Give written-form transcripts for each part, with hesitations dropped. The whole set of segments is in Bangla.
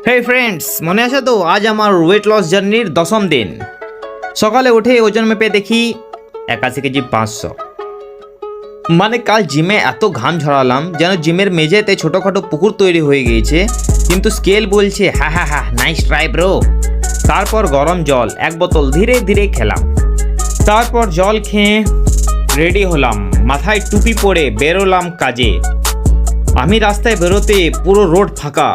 হে ফ্রেন্ডস, মনে আছে তো আজ আমার ওয়েট লস জার্নির 10ম দিন। সকালে উঠে ওজন মেপে দেখি 81 কেজি 500। মানে কাল জিমে এত ঘাম ঝরালাম যেন জিমের মেঝেতে ছোটোখাটো পুকুর তৈরি হয়ে গিয়েছে, কিন্তু স্কেল বলছে হ্যাঁ নাইস ট্রাই ব্রো। তারপর গরম জল 1 বোতল ধীরে ধীরে খেলাম। তারপর জল খেয়ে রেডি হলাম, মাথায় টুপি পরে বেরোলাম কাজে। আমি রাস্তায় বেরোতে পুরো রোড ফাঁকা।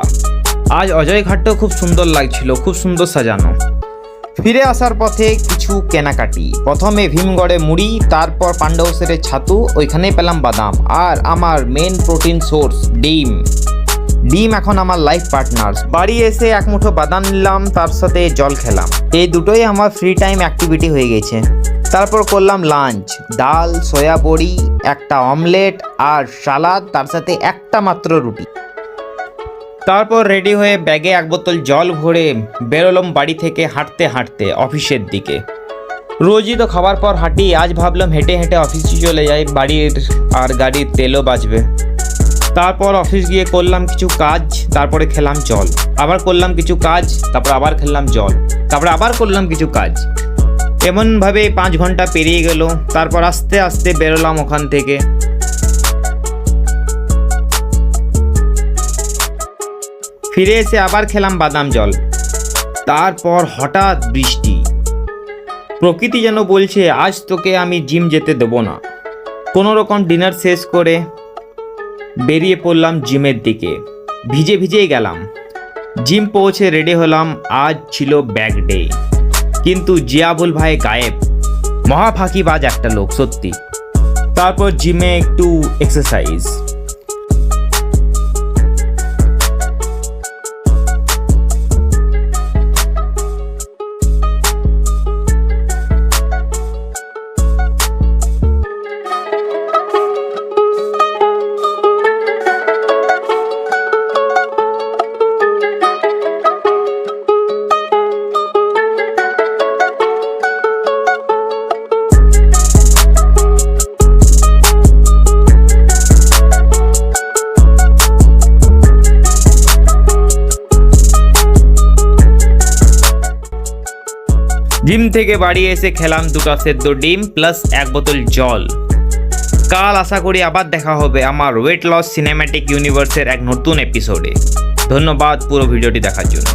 আজ অজয় ঘাটটাও খুব সুন্দর লাগছিল, খুব সুন্দর সাজানো। ফিরে আসার পথে কিছু কেনাকাটি, প্রথমে ভীমগড়ে মুড়ি, তারপর পাণ্ডবসের ছাতু, ওইখানেই পেলাম বাদাম, আর আমার মেন প্রোটিন সোর্স ডিম এখন আমার লাইফ পার্টনার। বাড়ি এসে এক মুঠো বাদাম নিলাম, তার সাথে জল খেলাম। এই দুটোই আমার ফ্রি টাইম অ্যাক্টিভিটি হয়ে গেছে। তারপর করলাম লাঞ্চ, ডাল, সয়া বড়ি, একটা অমলেট আর সালাদ, তার সাথে একটা মাত্র রুটি। তারপর রেডি হয়ে ব্যাগে 1 বোতল জল ভরে বেরোলাম বাড়ি থেকে হাঁটতে হাঁটতে অফিসের দিকে। রোজই তো খাবার পর হাঁটি, আজ ভাবলাম হেঁটে হেঁটে অফিসে চলে যাই, বাড়ির আর গাড়ির তেলও বাঁচবে। তারপর অফিস গিয়ে করলাম কিছু কাজ, তারপরে খেলাম জল, আবার করলাম কিছু কাজ, তারপর আবার খেলাম জল, তারপরে আবার করলাম কিছু কাজ। এমনভাবে 5 ঘন্টা পেরিয়ে গেল। তারপর আস্তে আস্তে বেরোলাম ওখান থেকে। ফিরে এসে আবার খেলাম বাদাম জল। তারপর হঠাৎ বৃষ্টি। প্রকৃতি যেন বলছে আজ তোকে আমি জিম যেতে দেবো না। কোনো রকম ডিনার শেষ করে বেরিয়ে পড়লাম জিমের দিকে। ভিজে ভিজেই গেলাম। জিম পৌঁছে রেডি হলাম। আজ ছিল ব্যাক ডে, কিন্তু জিয়াবুল ভাই গায়েব। মহা ফাঁকিবাজ একটা লোক সত্যি। তারপর জিমে একটু এক্সারসাইজ। জিম থেকে বাড়ি এসে খেলাম 2টা সেদ্ধ ডিম প্লাস 1 বোতল জল। কাল আশা করি আবার দেখা হবে আমার ওয়েট লস সিনেম্যাটিক ইউনিভার্সের এক নতুন এপিসোডে। ধন্যবাদ পুরো ভিডিওটি দেখার জন্য।